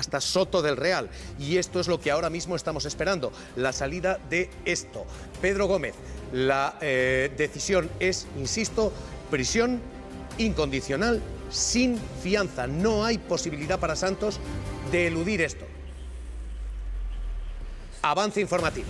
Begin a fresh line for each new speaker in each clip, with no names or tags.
hasta Soto del Real. Y esto es lo que ahora mismo estamos esperando, la salida de esto. Pedro Gómez, la decisión es, insisto, prisión incondicional sin fianza. No hay posibilidad para Santos de eludir esto. Avance informativo.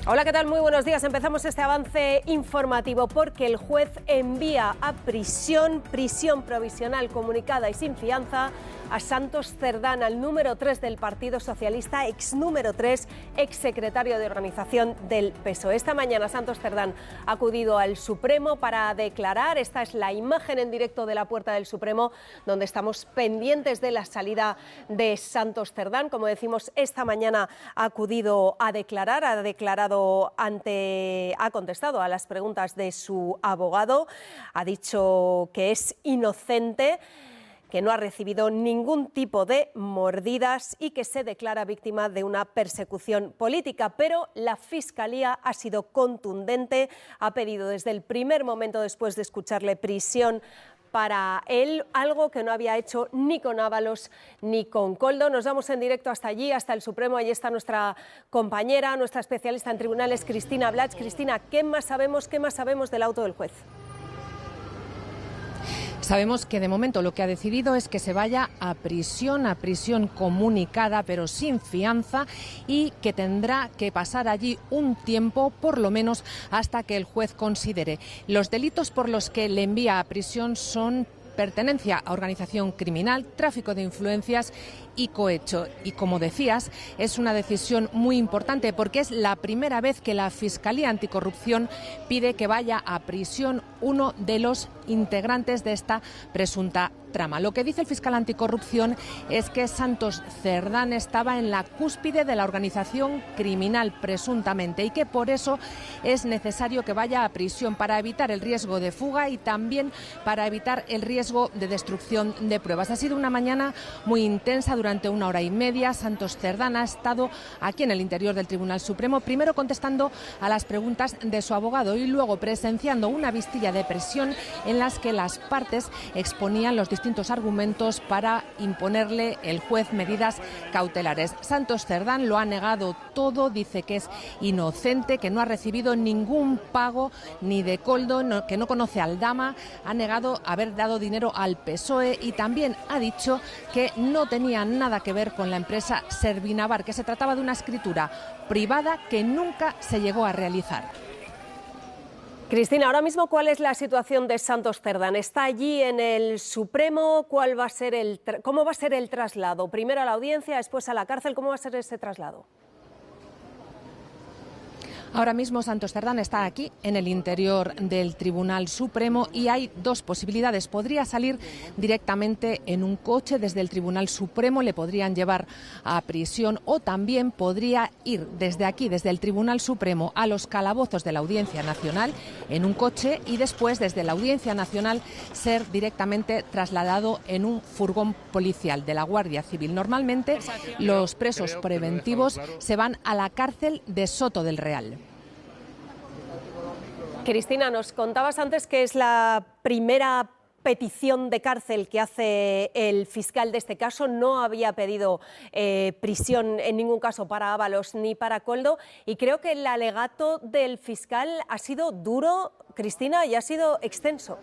Hola, ¿qué tal? Muy buenos días. Empezamos este avance informativo porque el juez envía a prisión provisional comunicada y sin fianza a Santos Cerdán, al número 3 del Partido Socialista, ex número 3, ex secretario de organización del PSOE. Esta mañana Santos Cerdán ha acudido al Supremo para declarar. Esta es la imagen en directo de la puerta del Supremo, donde estamos pendientes de la salida de Santos Cerdán. Como decimos, esta mañana ha acudido a declarar, ha contestado a las preguntas de su abogado, ha dicho que es inocente, que no ha recibido ningún tipo de mordidas y que se declara víctima de una persecución política. Pero la Fiscalía ha sido contundente, ha pedido desde el primer momento, después de escucharle, prisión para él, algo que no había hecho ni con Ábalos ni con Koldo. Nos vamos en directo hasta allí, hasta el Supremo. Allí está nuestra compañera, nuestra especialista en tribunales, Cristina Blach. Cristina, ¿qué más sabemos del auto del juez?
Sabemos que de momento lo que ha decidido es que se vaya a prisión comunicada pero sin fianza, y que tendrá que pasar allí un tiempo, por lo menos hasta que el juez considere. Los delitos por los que le envía a prisión son pertenencia a organización criminal, tráfico de influencias y cohecho. Y como decías, es una decisión muy importante porque es la primera vez que la Fiscalía Anticorrupción pide que vaya a prisión uno de los integrantes de esta presunta trama. Lo que dice el fiscal anticorrupción es que Santos Cerdán estaba en la cúspide de la organización criminal presuntamente, y que por eso es necesario que vaya a prisión, para evitar el riesgo de fuga y también para evitar el riesgo de destrucción de pruebas. Ha sido una mañana muy intensa. Durante 1 hora y media Santos Cerdán ha estado aquí en el interior del Tribunal Supremo, primero contestando a las preguntas de su abogado y luego presenciando una vistilla de presión en las que las partes exponían los distintos argumentos para imponerle el juez medidas cautelares. Santos Cerdán lo ha negado todo, dice que es inocente, que no ha recibido ningún pago ni de Koldo, que no conoce al Dama, ha negado haber dado dinero al PSOE y también ha dicho que no tenía nada que ver con la empresa Servinavar, que se trataba de una escritura privada que nunca se llegó a realizar.
Cristina, ahora mismo, ¿cuál es la situación de Santos Cerdán? ¿Está allí en el Supremo? ¿Cómo va a ser el traslado? Primero a la audiencia, después a la cárcel. ¿Cómo va a ser ese traslado?
Ahora mismo Santos Cerdán está aquí en el interior del Tribunal Supremo y hay dos posibilidades. Podría salir directamente en un coche desde el Tribunal Supremo, le podrían llevar a prisión, o también podría ir desde aquí, desde el Tribunal Supremo, a los calabozos de la Audiencia Nacional en un coche, y después desde la Audiencia Nacional ser directamente trasladado en un furgón policial de la Guardia Civil. Normalmente los presos preventivos se van a la cárcel de Soto del Real.
Cristina, nos contabas antes que es la primera petición de cárcel que hace el fiscal de este caso. No había pedido prisión en ningún caso para Ábalos ni para Koldo, y creo que el alegato del fiscal ha sido duro, Cristina, y ha sido extenso.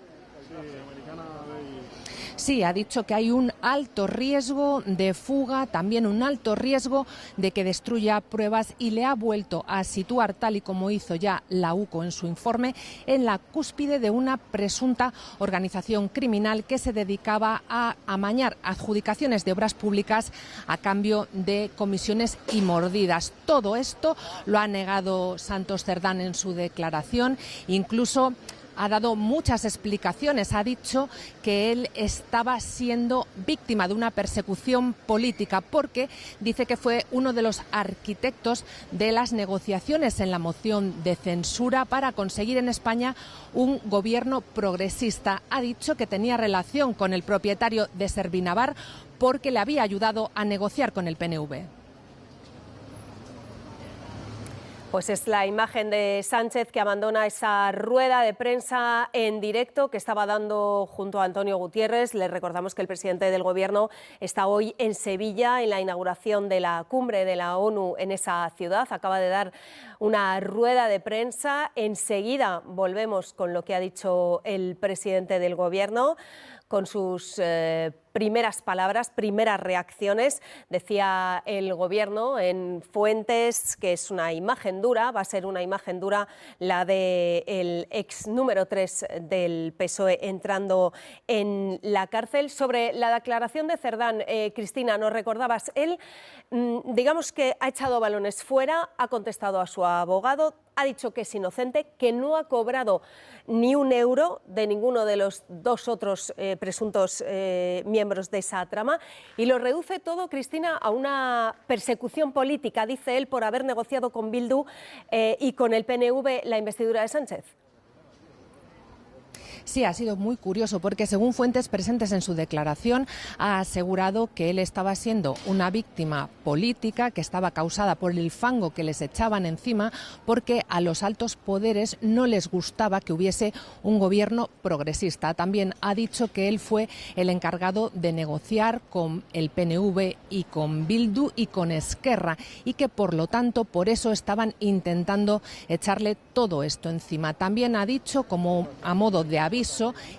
Sí, ha dicho que hay un alto riesgo de fuga, también un alto riesgo de que destruya pruebas, y le ha vuelto a situar, tal y como hizo ya la UCO en su informe, en la cúspide de una presunta organización criminal que se dedicaba a amañar adjudicaciones de obras públicas a cambio de comisiones y mordidas. Todo esto lo ha negado Santos Cerdán en su declaración, incluso ha dado muchas explicaciones. Ha dicho que él estaba siendo víctima de una persecución política porque dice que fue uno de los arquitectos de las negociaciones en la moción de censura para conseguir en España un gobierno progresista. Ha dicho que tenía relación con el propietario de Servinavar porque le había ayudado a negociar con el PNV.
Pues es la imagen de Sánchez que abandona esa rueda de prensa en directo que estaba dando junto a Antonio Gutiérrez. Les recordamos que el presidente del Gobierno está hoy en Sevilla en la inauguración de la cumbre de la ONU en esa ciudad. Acaba de dar una rueda de prensa. Enseguida volvemos con lo que ha dicho el presidente del Gobierno, con sus primeras palabras, primeras reacciones. Decía el Gobierno en fuentes que es una imagen dura, va a ser una imagen dura la del ex número 3 del PSOE entrando en la cárcel. Sobre la declaración de Cerdán, Cristina, nos recordabas, él digamos que ha echado balones fuera, ha contestado a su abogado, ha dicho que es inocente, que no ha cobrado ni un euro de ninguno de los dos otros presuntos miembros de esa trama, y lo reduce todo, Cristina, a una persecución política, dice él, por haber negociado con Bildu y con el PNV la investidura de Sánchez.
Sí, ha sido muy curioso porque, según fuentes presentes en su declaración, ha asegurado que él estaba siendo una víctima política que estaba causada por el fango que les echaban encima, porque a los altos poderes no les gustaba que hubiese un gobierno progresista. También ha dicho que él fue el encargado de negociar con el PNV y con Bildu y con Esquerra, y que por lo tanto por eso estaban intentando echarle todo esto encima. También ha dicho, como a modo de aviso,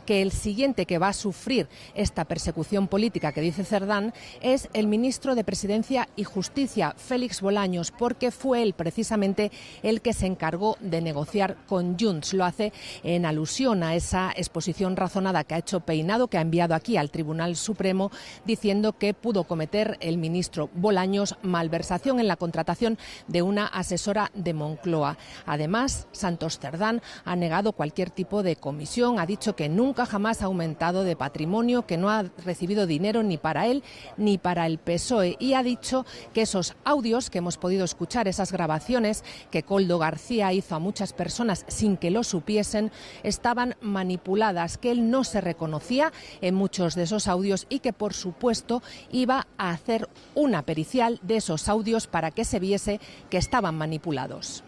que el siguiente que va a sufrir esta persecución política que dice Cerdán es el ministro de Presidencia y Justicia, Félix Bolaños, porque fue él precisamente el que se encargó de negociar con Junts. Lo hace en alusión a esa exposición razonada que ha hecho Peinado, que ha enviado aquí al Tribunal Supremo, diciendo que pudo cometer el ministro Bolaños malversación en la contratación de una asesora de Moncloa. Además, Santos Cerdán ha negado cualquier tipo de comisión, ha dicho que nunca jamás ha aumentado de patrimonio, que no ha recibido dinero ni para él ni para el PSOE, y ha dicho que esos audios que hemos podido escuchar, esas grabaciones que Koldo García hizo a muchas personas sin que lo supiesen, estaban manipuladas, que él no se reconocía en muchos de esos audios y que, por supuesto, iba a hacer una pericial de esos audios para que se viese que estaban manipulados.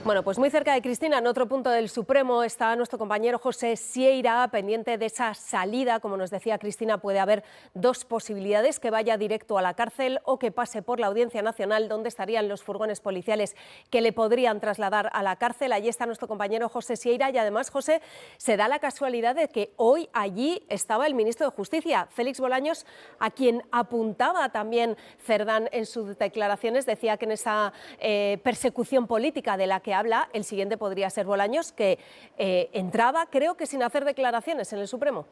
Bueno, pues muy cerca de Cristina, en otro punto del Supremo, está nuestro compañero José Sierra, pendiente de esa salida. Como nos decía Cristina, puede haber dos posibilidades: que vaya directo a la cárcel o que pase por la Audiencia Nacional, donde estarían los furgones policiales que le podrían trasladar a la cárcel. Allí está nuestro compañero José Sierra, y además, José, se da la casualidad de que hoy allí estaba el ministro de Justicia, Félix Bolaños, a quien apuntaba también Cerdán en sus declaraciones. Decía que en esa persecución política de la que habla, el siguiente podría ser Bolaños, que entraba, creo que sin hacer declaraciones en el Supremo.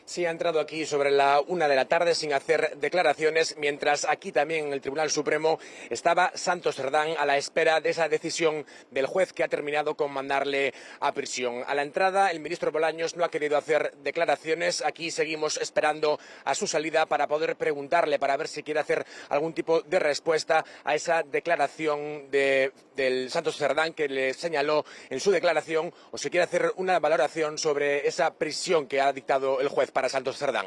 Sí, ha entrado aquí sobre la 1 de la tarde sin hacer declaraciones, mientras aquí también en el Tribunal Supremo estaba Santos Cerdán a la espera de esa decisión del juez que ha terminado con mandarle a prisión. A la entrada, el ministro Bolaños no ha querido hacer declaraciones. Aquí seguimos esperando a su salida para poder preguntarle, para ver si quiere hacer algún tipo de respuesta a esa declaración del Santos Cerdán que le señaló en su declaración, o si quiere hacer una valoración sobre esa prisión que ha dictado el juez para Santos Cerdán.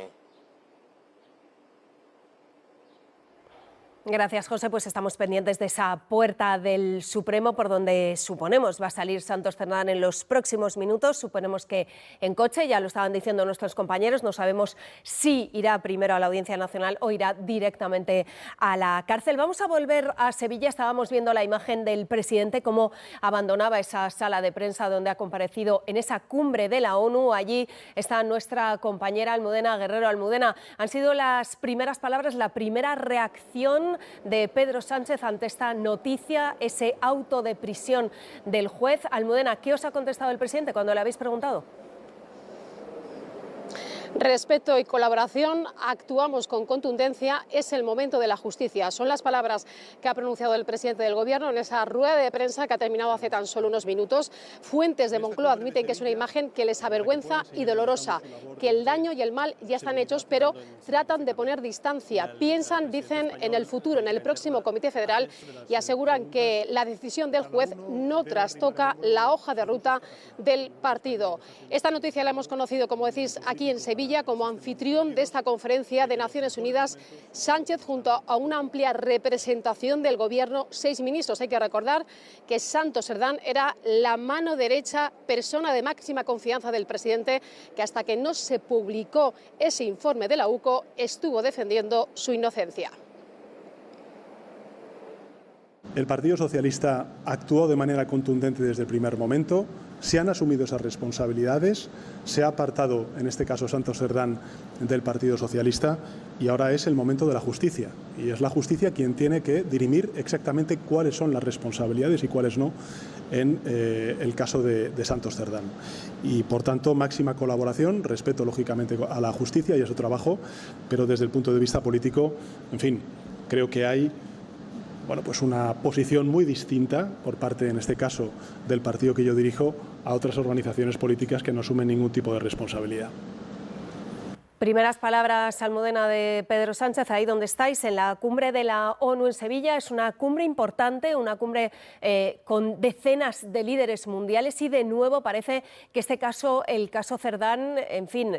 Gracias, José. Pues estamos pendientes de esa puerta del Supremo por donde suponemos va a salir Santos Cerdán en los próximos minutos. Suponemos que en coche, ya lo estaban diciendo nuestros compañeros. No sabemos si irá primero a la Audiencia Nacional o irá directamente a la cárcel. Vamos a volver a Sevilla. Estábamos viendo la imagen del presidente, cómo abandonaba esa sala de prensa donde ha comparecido en esa cumbre de la ONU. Allí está nuestra compañera Almudena Guerrero. Almudena, han sido las primeras palabras, la primera reacción de Pedro Sánchez ante esta noticia, ese auto de prisión del juez. Almudena, ¿qué os ha contestado el presidente cuando le habéis preguntado?
Respeto y colaboración, actuamos con contundencia, es el momento de la justicia. Son las palabras que ha pronunciado el presidente del Gobierno en esa rueda de prensa que ha terminado hace tan solo unos minutos. Fuentes de Moncloa admiten que es una imagen que les avergüenza y dolorosa, que el daño y el mal ya están hechos, pero tratan de poner distancia. Piensan, dicen, en el futuro, en el próximo Comité Federal, y aseguran que la decisión del juez no trastoca la hoja de ruta del partido. Esta noticia la hemos conocido, como decís, aquí en Sevilla, Sevilla como anfitrión de esta conferencia de Naciones Unidas. Sánchez junto a una amplia representación del Gobierno, 6 ministros. Hay que recordar que Santos Cerdán era la mano derecha, persona de máxima confianza del presidente, que hasta que no se publicó ese informe de la UCO estuvo defendiendo su inocencia.
El Partido Socialista actuó de manera contundente desde el primer momento, se han asumido esas responsabilidades, se ha apartado, en este caso Santos Cerdán, del Partido Socialista y ahora es el momento de la justicia. Y es la justicia quien tiene que dirimir exactamente cuáles son las responsabilidades y cuáles no en el caso de Santos Cerdán. Y por tanto, máxima colaboración, respeto lógicamente a la justicia y a su trabajo, pero desde el punto de vista político, en fin, creo que hay pues una posición muy distinta por parte, en este caso, del partido que yo dirijo a otras organizaciones políticas que no asumen ningún tipo de responsabilidad.
Primeras palabras, Almudena, de Pedro Sánchez, ahí donde estáis, en la cumbre de la ONU en Sevilla. Es una cumbre importante, una cumbre con decenas de líderes mundiales y de nuevo parece que este caso, el caso Cerdán, en fin,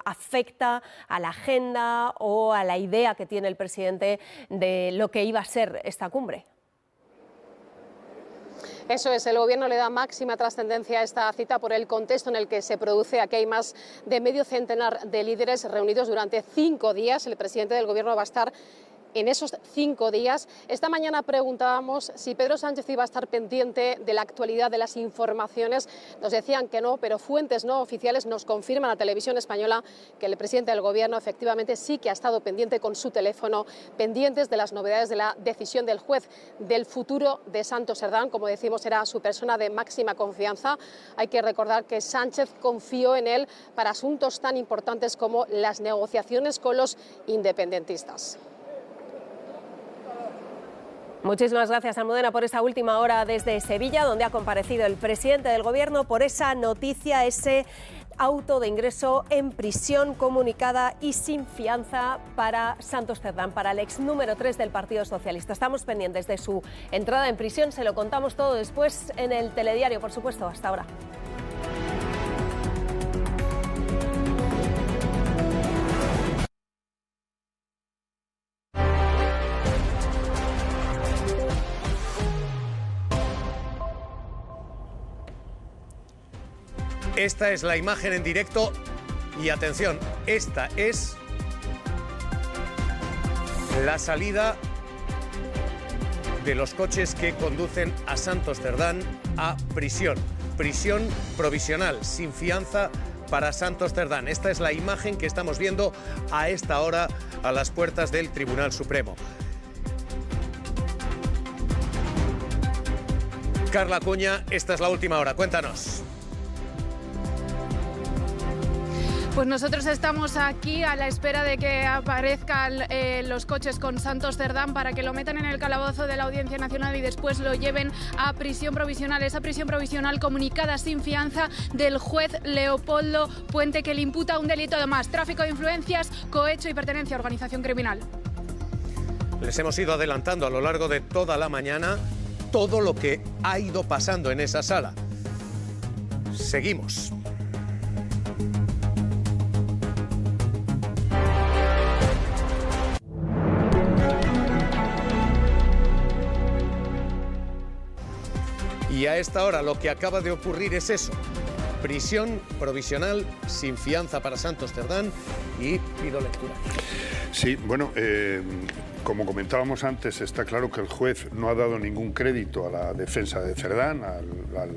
afecta a la agenda o a la idea que tiene el presidente de lo que iba a ser esta cumbre.
Eso es, el Gobierno le da máxima trascendencia a esta cita por el contexto en el que se produce. Aquí hay más de medio centenar de líderes reunidos durante 5 días. El presidente del Gobierno va a estar en esos 5 días. Esta mañana preguntábamos si Pedro Sánchez iba a estar pendiente de la actualidad de las informaciones. Nos decían que no, pero fuentes no oficiales nos confirman a Televisión Española que el presidente del Gobierno efectivamente sí que ha estado pendiente con su teléfono, pendientes de las novedades de la decisión del juez del futuro de Santos Cerdán. Como decimos, era su persona de máxima confianza. Hay que recordar que Sánchez confió en él para asuntos tan importantes como las negociaciones con los independentistas.
Muchísimas gracias, Almudena, por esa última hora desde Sevilla, donde ha comparecido el presidente del Gobierno por esa noticia, ese auto de ingreso en prisión comunicada y sin fianza para Santos Cerdán, para el ex número 3 del Partido Socialista. Estamos pendientes de su entrada en prisión, se lo contamos todo después en el telediario, por supuesto. Hasta ahora.
Esta es la imagen en directo y atención, esta es la salida de los coches que conducen a Santos Cerdán a prisión. Prisión provisional, sin fianza para Santos Cerdán. Esta es la imagen que estamos viendo a esta hora a las puertas del Tribunal Supremo. Carla Acuña, esta es la última hora, cuéntanos.
Pues nosotros estamos aquí a la espera de que aparezcan los coches con Santos Cerdán para que lo metan en el calabozo de la Audiencia Nacional y después lo lleven a prisión provisional. Esa prisión provisional comunicada sin fianza del juez Leopoldo Puente, que le imputa un delito de más: tráfico de influencias, cohecho y pertenencia a organización criminal.
Les hemos ido adelantando a lo largo de toda la mañana todo lo que ha ido pasando en esa sala. Seguimos. Y a esta hora lo que acaba de ocurrir es eso: prisión provisional sin fianza para Santos Cerdán, y pido lectura.
Sí, bueno, como comentábamos antes, está claro que el juez no ha dado ningún crédito a la defensa de Cerdán, al